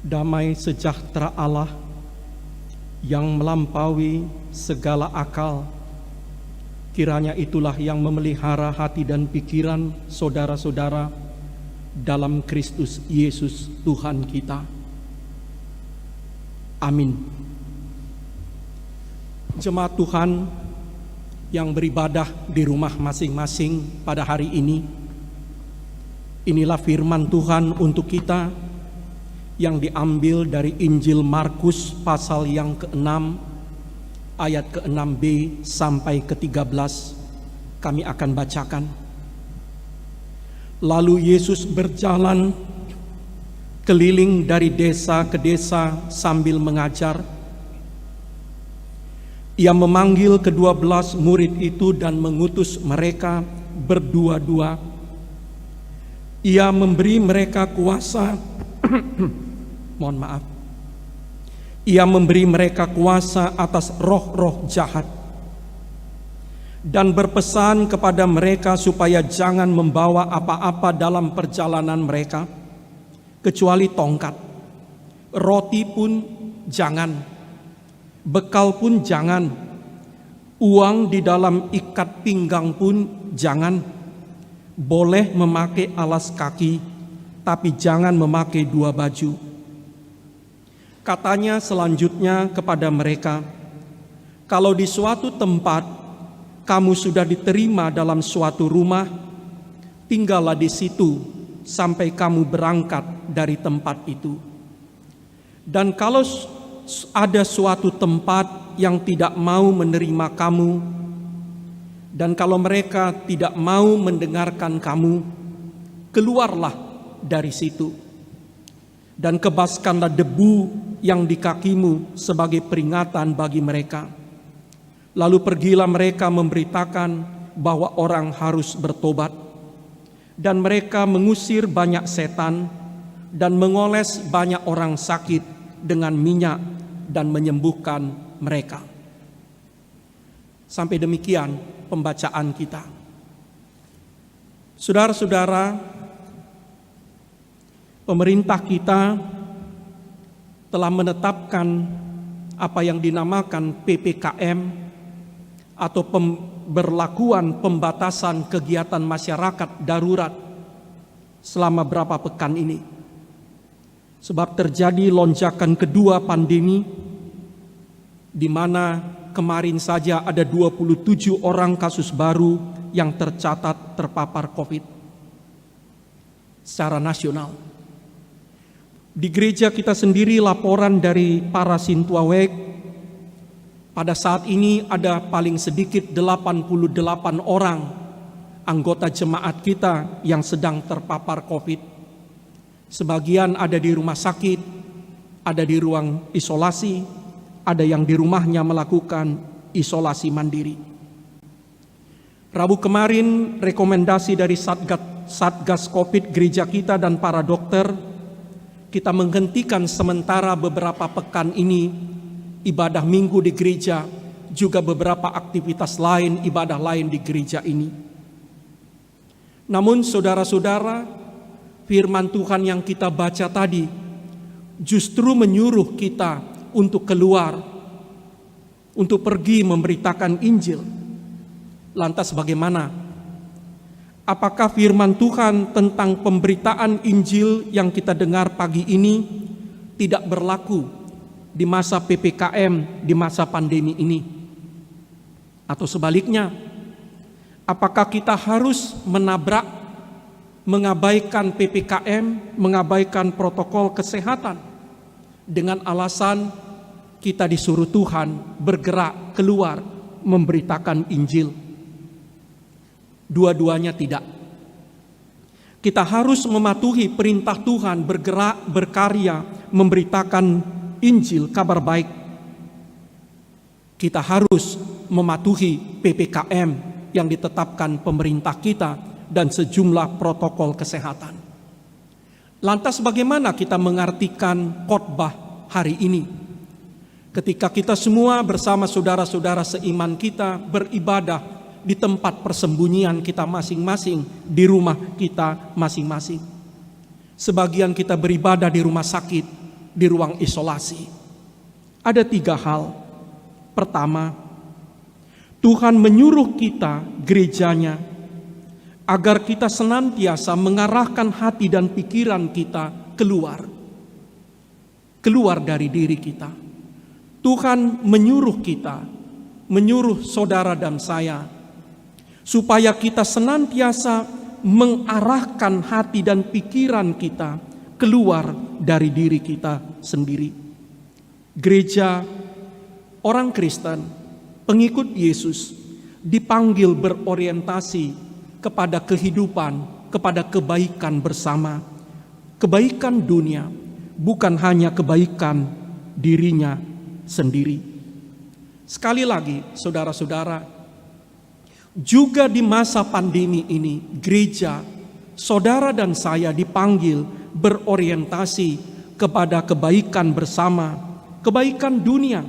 Damai sejahtera Allah yang melampaui segala akal, kiranya itulah yang memelihara hati dan pikiran saudara-saudara dalam Kristus Yesus Tuhan kita. Amin. Jemaat Tuhan yang beribadah di rumah masing-masing pada hari ini, inilah firman Tuhan untuk kita yang diambil dari Injil Markus pasal yang ke-6 ayat ke-6b sampai ke-13. Kami akan bacakan. Lalu Yesus berjalan keliling dari desa ke desa sambil mengajar. Ia memanggil ke-12 murid itu dan mengutus mereka berdua-dua. Ia memberi mereka kuasa Ia memberi mereka kuasa atas roh-roh jahat dan berpesan kepada mereka supaya jangan membawa apa-apa dalam perjalanan mereka kecuali tongkat, roti pun jangan, bekal pun jangan, uang di dalam ikat pinggang pun jangan. Boleh memakai alas kaki, tapi jangan memakai dua baju. Katanya selanjutnya kepada mereka, kalau di suatu tempat kamu sudah diterima dalam suatu rumah, tinggallah di situ sampai kamu berangkat dari tempat itu. Dan kalau ada suatu tempat yang tidak mau menerima kamu, dan kalau mereka tidak mau mendengarkan kamu, keluarlah dari situ dan kebaskanlah debu yang di kakimu sebagai peringatan bagi mereka. Lalu pergilah mereka memberitakan bahwa orang harus bertobat, dan mereka mengusir banyak setan dan mengoles banyak orang sakit dengan minyak dan menyembuhkan mereka. Sampai demikian pembacaan kita. Saudara-saudara, pemerintah kita telah menetapkan apa yang dinamakan PPKM atau pemberlakuan pembatasan kegiatan masyarakat darurat selama berapa pekan ini. Sebab terjadi lonjakan kedua pandemi, di mana kemarin saja ada 27 orang kasus baru yang tercatat terpapar COVID secara nasional. Di gereja kita sendiri, laporan dari para Sintuawek, pada saat ini ada paling sedikit 88 orang anggota jemaat kita yang sedang terpapar COVID. Sebagian ada di rumah sakit, ada di ruang isolasi, ada yang di rumahnya melakukan isolasi mandiri. Rabu kemarin, rekomendasi dari Satgas COVID gereja kita dan para dokter, kita menghentikan sementara beberapa pekan ini ibadah minggu di gereja, juga beberapa aktivitas lain, ibadah lain di gereja ini. Namun saudara-saudara, firman Tuhan yang kita baca tadi justru menyuruh kita untuk keluar, untuk pergi memberitakan Injil. Lantas bagaimana? Apakah firman Tuhan tentang pemberitaan Injil yang kita dengar pagi ini tidak berlaku di masa PPKM, di masa pandemi ini? Atau sebaliknya, apakah kita harus mengabaikan PPKM, mengabaikan protokol kesehatan dengan alasan kita disuruh Tuhan bergerak keluar memberitakan Injil? Dua-duanya tidak. Kita harus mematuhi perintah Tuhan bergerak, berkarya, memberitakan Injil, kabar baik. Kita harus mematuhi PPKM yang ditetapkan pemerintah kita dan sejumlah protokol kesehatan. Lantas bagaimana kita mengartikan khotbah hari ini? Ketika kita semua bersama saudara-saudara seiman kita beribadah di tempat persembunyian kita masing-masing, di rumah kita masing-masing. Sebagian kita beribadah di rumah sakit, di ruang isolasi. Ada 3 hal. Pertama, Tuhan menyuruh kita, gerejanya, agar kita senantiasa mengarahkan hati dan pikiran kita keluar dari diri kita. Tuhan menyuruh kita, menyuruh saudara dan saya, supaya kita senantiasa mengarahkan hati dan pikiran kita keluar dari diri kita sendiri. Gereja, orang Kristen, pengikut Yesus dipanggil berorientasi kepada kehidupan, kepada kebaikan bersama, kebaikan dunia, bukan hanya kebaikan dirinya sendiri. Sekali lagi, saudara-saudara, juga di masa pandemi ini, gereja, saudara dan saya dipanggil berorientasi kepada kebaikan bersama, kebaikan dunia,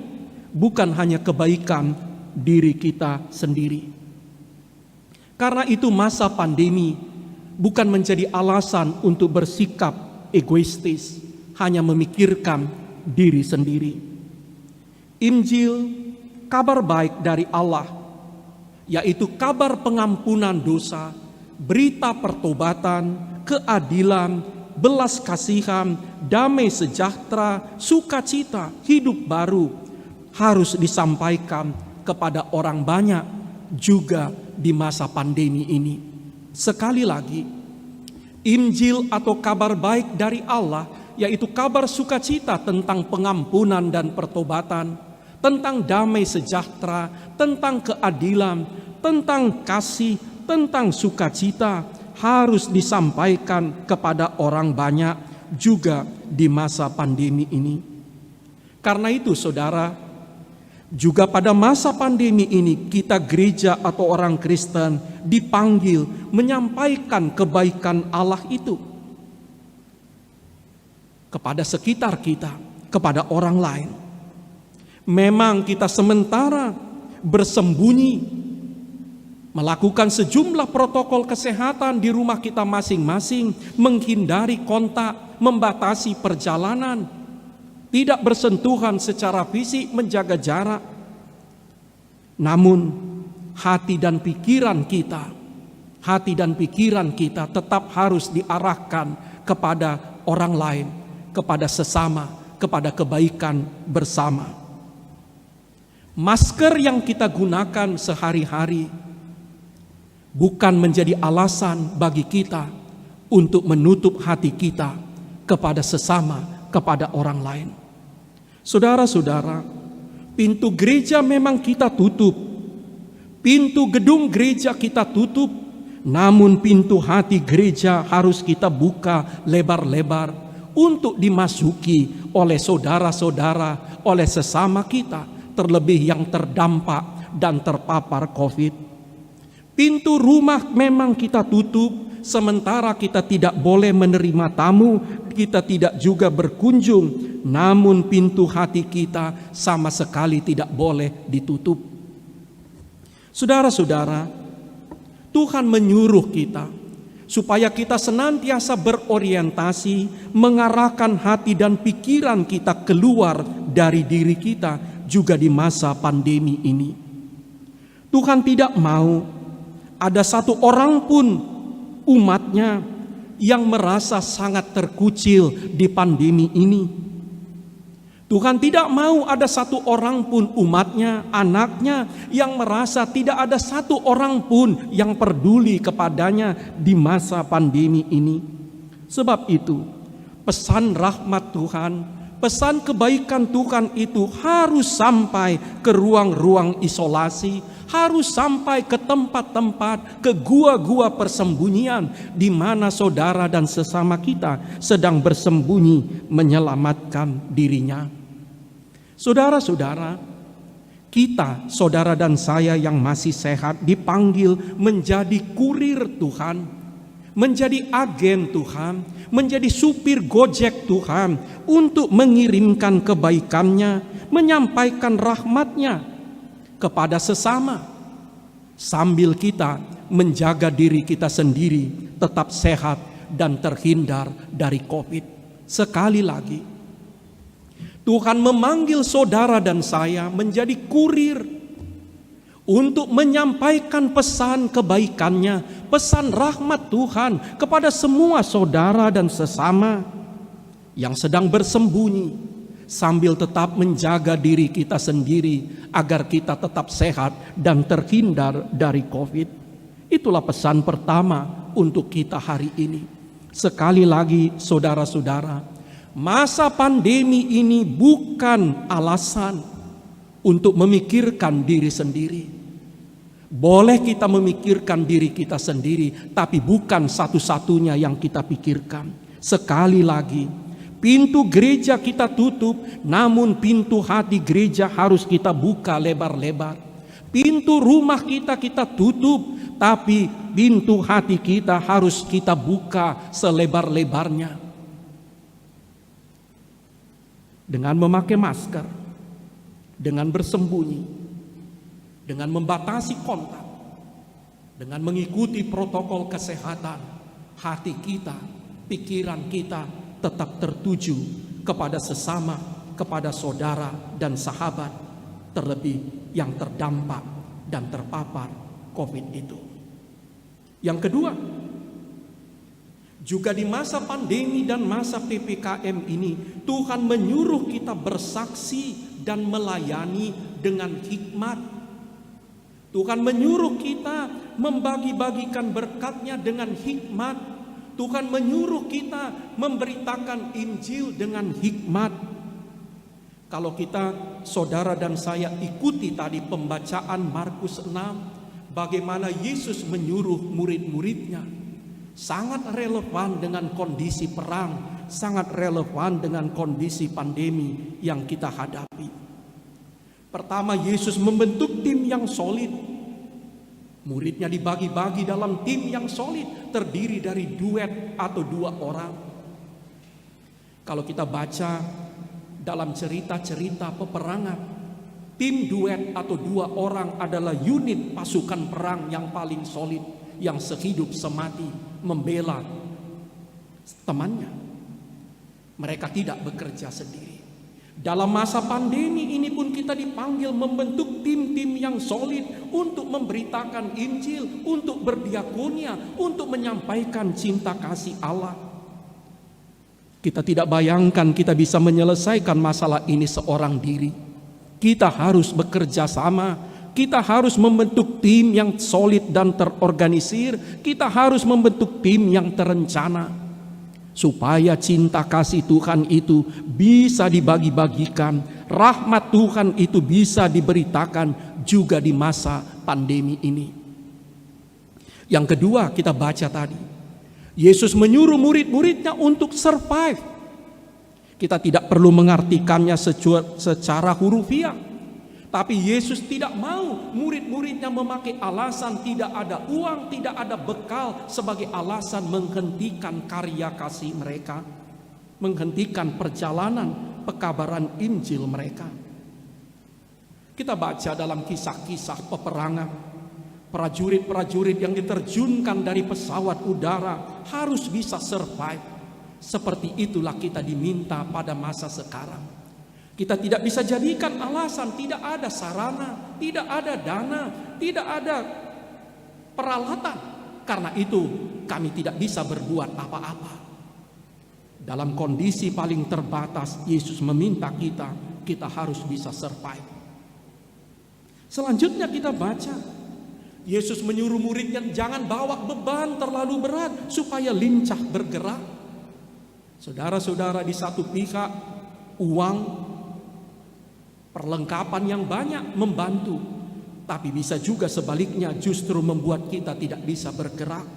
bukan hanya kebaikan diri kita sendiri. Karena itu masa pandemi bukan menjadi alasan untuk bersikap egoistis, hanya memikirkan diri sendiri. Injil, kabar baik dari Allah, yaitu kabar pengampunan dosa, berita pertobatan, keadilan, belas kasihan, damai sejahtera, sukacita, hidup baru, harus disampaikan kepada orang banyak juga di masa pandemi ini. Sekali lagi, Injil atau kabar baik dari Allah, yaitu kabar sukacita tentang pengampunan dan pertobatan, tentang damai sejahtera, tentang keadilan, tentang kasih, tentang sukacita, harus disampaikan kepada orang banyak juga di masa pandemi ini. Karena itu saudara, juga pada masa pandemi ini kita gereja atau orang Kristen dipanggil menyampaikan kebaikan Allah itu kepada sekitar kita, kepada orang lain. Memang kita sementara bersembunyi, melakukan sejumlah protokol kesehatan di rumah kita masing-masing, menghindari kontak, membatasi perjalanan, tidak bersentuhan secara fisik, menjaga jarak. Namun hati dan pikiran kita tetap harus diarahkan kepada orang lain, kepada sesama, kepada kebaikan bersama. Masker yang kita gunakan sehari-hari bukan menjadi alasan bagi kita untuk menutup hati kita kepada sesama, kepada orang lain. Saudara-saudara, pintu gereja memang kita tutup, pintu gedung gereja kita tutup, namun pintu hati gereja harus kita buka lebar-lebar untuk dimasuki oleh saudara-saudara, oleh sesama kita, terlebih yang terdampak dan terpapar COVID. Pintu rumah memang kita tutup, sementara kita tidak boleh menerima tamu, kita tidak juga berkunjung, namun pintu hati kita sama sekali tidak boleh ditutup. Saudara-saudara, Tuhan menyuruh kita supaya kita senantiasa berorientasi, mengarahkan hati dan pikiran kita keluar dari diri kita juga di masa pandemi ini. Tuhan tidak mau ada satu orang pun umatnya yang merasa sangat terkucil di pandemi ini. Tuhan tidak mau ada satu orang pun umatnya, anaknya yang merasa tidak ada satu orang pun yang peduli kepadanya di masa pandemi ini. Sebab itu, pesan rahmat Tuhan, pesan kebaikan Tuhan itu harus sampai ke ruang-ruang isolasi, harus sampai ke tempat-tempat, ke gua-gua persembunyian di mana saudara dan sesama kita sedang bersembunyi menyelamatkan dirinya. Saudara-saudara, kita, saudara dan saya yang masih sehat, dipanggil menjadi kurir Tuhan, menjadi agen Tuhan, menjadi supir Gojek Tuhan untuk mengirimkan kebaikannya, menyampaikan rahmatnya kepada sesama, sambil kita menjaga diri kita sendiri tetap sehat dan terhindar dari COVID. Sekali lagi, Tuhan memanggil saudara dan saya menjadi kurir untuk menyampaikan pesan kebaikannya, pesan rahmat Tuhan kepada semua saudara dan sesama yang sedang bersembunyi, sambil tetap menjaga diri kita sendiri agar kita tetap sehat dan terhindar dari COVID. Itulah pesan pertama untuk kita hari ini. Sekali lagi saudara-saudara, masa pandemi ini bukan alasan untuk memikirkan diri sendiri. Boleh kita memikirkan diri kita sendiri, tapi bukan satu-satunya yang kita pikirkan. Sekali lagi, pintu gereja kita tutup, namun pintu hati gereja harus kita buka lebar-lebar. Pintu rumah kita tutup, tapi pintu hati kita harus kita buka selebar-lebarnya. Dengan memakai masker, dengan bersembunyi, dengan membatasi kontak, dengan mengikuti protokol kesehatan, hati kita, pikiran kita tetap tertuju kepada sesama, kepada saudara dan sahabat, terlebih yang terdampak dan terpapar COVID itu. Yang kedua, juga di masa pandemi dan masa PPKM ini, Tuhan menyuruh kita bersaksi dan melayani dengan hikmat. Tuhan menyuruh kita membagi-bagikan berkat-Nya dengan hikmat. Tuhan menyuruh kita memberitakan Injil dengan hikmat. Kalau kita, saudara dan saya, ikuti tadi pembacaan Markus 6, bagaimana Yesus menyuruh murid-muridnya, sangat relevan dengan kondisi perang, sangat relevan dengan kondisi pandemi yang kita hadapi. Pertama, Yesus membentuk tim yang solid. Muridnya dibagi-bagi dalam tim yang solid, terdiri dari duet atau 2 orang. Kalau kita baca dalam cerita-cerita peperangan, tim duet atau 2 orang adalah unit pasukan perang yang paling solid, yang sehidup semati membela temannya. Mereka tidak bekerja sendiri. Dalam masa pandemi ini pun kita dipanggil membentuk tim-tim yang solid untuk memberitakan Injil, untuk berdiakonia, untuk menyampaikan cinta kasih Allah. Kita tidak bayangkan kita bisa menyelesaikan masalah ini seorang diri. Kita harus bekerja sama. Kita harus membentuk tim yang solid dan terorganisir. Kita harus membentuk tim yang terencana, supaya cinta kasih Tuhan itu bisa dibagi-bagikan, rahmat Tuhan itu bisa diberitakan juga di masa pandemi ini. Yang kedua, kita baca tadi, Yesus menyuruh murid-muridnya untuk survive. Kita tidak perlu mengartikannya secara hurufiah, tapi Yesus tidak mau murid-muridnya memakai alasan tidak ada uang, tidak ada bekal sebagai alasan menghentikan karya kasih mereka, menghentikan perjalanan pekabaran Injil mereka. Kita baca dalam kisah-kisah peperangan, prajurit-prajurit yang diterjunkan dari pesawat udara harus bisa survive. Seperti itulah kita diminta pada masa sekarang. Kita tidak bisa jadikan alasan tidak ada sarana, tidak ada dana, tidak ada peralatan. Karena itu kami tidak bisa berbuat apa-apa. Dalam kondisi paling terbatas, Yesus meminta kita harus bisa survive. Selanjutnya kita baca, Yesus menyuruh muridnya jangan bawa beban terlalu berat supaya lincah bergerak. Saudara-saudara, di satu pihak uang, perlengkapan yang banyak membantu, tapi bisa juga sebaliknya justru membuat kita tidak bisa bergerak.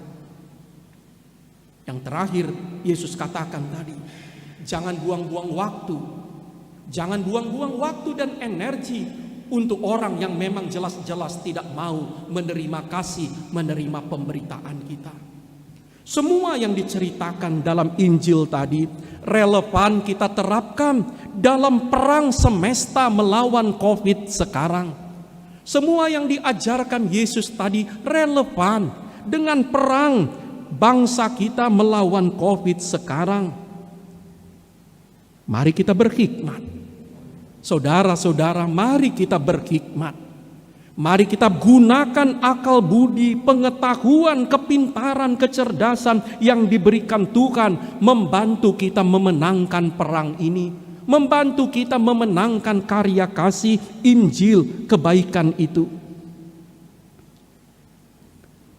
Yang terakhir, Yesus katakan tadi, jangan buang-buang waktu. Jangan buang-buang waktu dan energi untuk orang yang memang jelas-jelas tidak mau menerima kasih, menerima pemberitaan kita. Semua yang diceritakan dalam Injil tadi relevan kita terapkan dalam perang semesta melawan COVID sekarang. Semua yang diajarkan Yesus tadi relevan dengan perang bangsa kita melawan COVID sekarang. Mari kita berhikmat. Saudara-saudara, mari kita berhikmat. Mari kita gunakan akal budi, pengetahuan, kepintaran, kecerdasan yang diberikan Tuhan membantu kita memenangkan perang ini, membantu kita memenangkan karya kasih Injil kebaikan itu.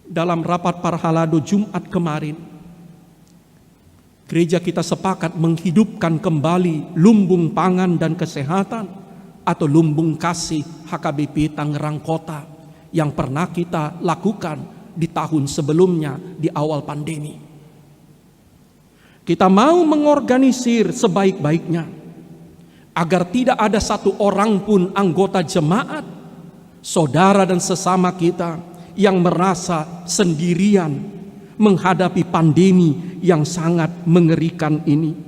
Dalam rapat Parhalado Jumat kemarin, gereja kita sepakat menghidupkan kembali lumbung pangan dan kesehatan atau lumbung kasih HKBP Tangerang Kota yang pernah kita lakukan di tahun sebelumnya di awal pandemi. Kita mau mengorganisir sebaik-baiknya agar tidak ada satu orang pun anggota jemaat, saudara dan sesama kita yang merasa sendirian menghadapi pandemi yang sangat mengerikan ini.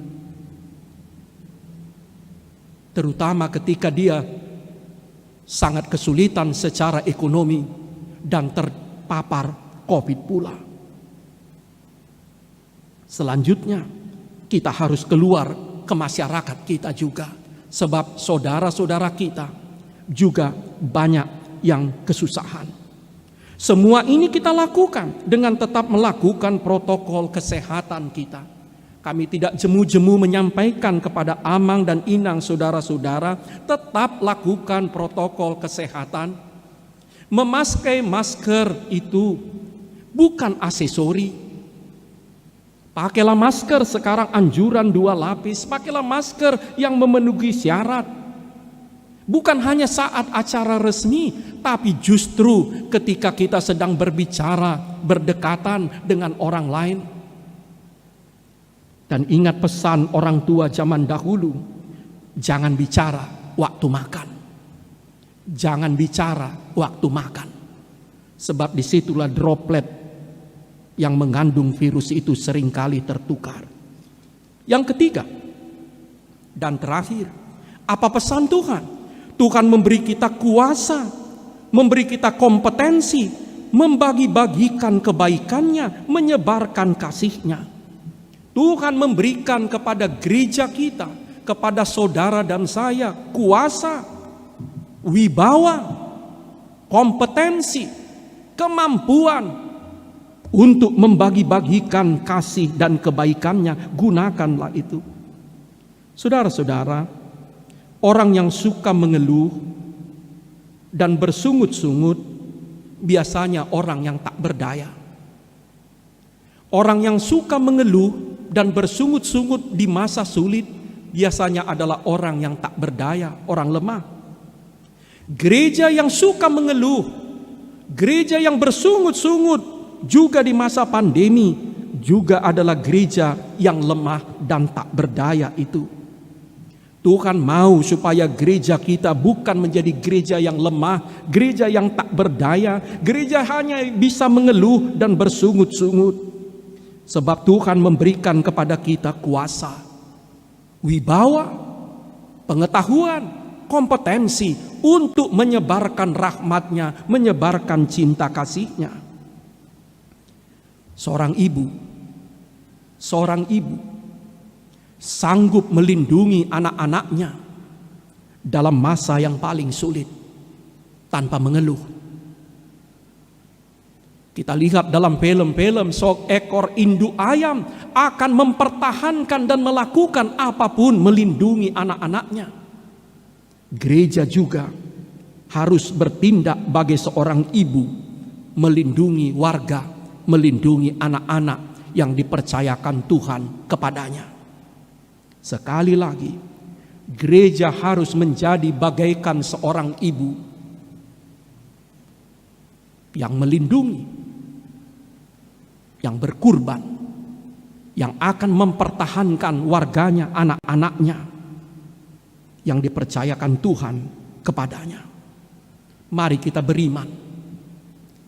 Terutama ketika dia sangat kesulitan secara ekonomi dan terpapar COVID pula. Selanjutnya, kita harus keluar ke masyarakat kita juga, sebab saudara-saudara kita juga banyak yang kesusahan. Semua ini kita lakukan dengan tetap melakukan protokol kesehatan kita. Kami tidak jemu-jemu menyampaikan kepada Amang dan Inang saudara-saudara, tetap lakukan protokol kesehatan. Memakai masker itu bukan aksesori. Pakailah masker sekarang anjuran 2 lapis, pakailah masker yang memenuhi syarat. Bukan hanya saat acara resmi, tapi justru ketika kita sedang berbicara, berdekatan dengan orang lain. Dan ingat pesan orang tua zaman dahulu, jangan bicara waktu makan. Jangan bicara waktu makan. Sebab disitulah droplet yang mengandung virus itu seringkali tertukar. Yang ketiga dan terakhir, apa pesan Tuhan? Tuhan memberi kita kuasa, memberi kita kompetensi, membagi-bagikan kebaikannya, menyebarkan kasih-Nya. Tuhan memberikan kepada gereja kita, kepada saudara dan saya, kuasa, wibawa, kompetensi, kemampuan untuk membagi-bagikan kasih dan kebaikannya. Gunakanlah itu. Saudara-saudara, orang yang suka mengeluh dan bersungut-sungut biasanya orang yang tak berdaya. Orang yang suka mengeluh dan bersungut-sungut di masa sulit biasanya adalah orang yang tak berdaya, orang lemah. Gereja yang suka mengeluh, gereja yang bersungut-sungut juga di masa pandemi juga adalah gereja yang lemah dan tak berdaya itu. Tuhan mau supaya gereja kita bukan menjadi gereja yang lemah, gereja yang tak berdaya, gereja hanya bisa mengeluh dan bersungut-sungut. Sebab Tuhan memberikan kepada kita kuasa, wibawa, pengetahuan, kompetensi untuk menyebarkan rahmat-Nya, menyebarkan cinta kasih-Nya. Seorang ibu sanggup melindungi anak-anaknya dalam masa yang paling sulit tanpa mengeluh. Kita lihat dalam film-film, seekor induk ayam akan mempertahankan dan melakukan apapun melindungi anak-anaknya. Gereja juga harus bertindak sebagai seorang ibu, melindungi warga, melindungi anak-anak yang dipercayakan Tuhan kepadanya. Sekali lagi, gereja harus menjadi bagaikan seorang ibu yang melindungi, yang berkurban, yang akan mempertahankan warganya, anak-anaknya yang dipercayakan Tuhan kepadanya. Mari kita beriman.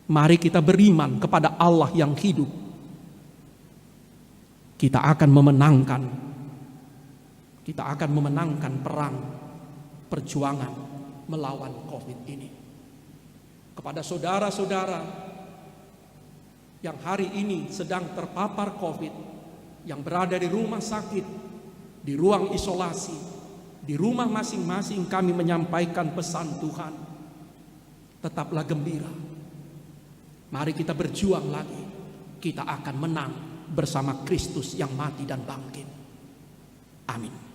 Mari kita beriman kepada Allah yang hidup. Kita akan memenangkan perang, perjuangan melawan COVID ini. Kepada saudara-saudara yang hari ini sedang terpapar COVID, yang berada di rumah sakit, di ruang isolasi, Di rumah masing-masing kami menyampaikan pesan Tuhan. Tetaplah gembira. Mari kita berjuang lagi. Kita akan menang bersama Kristus yang mati dan bangkit. Amin.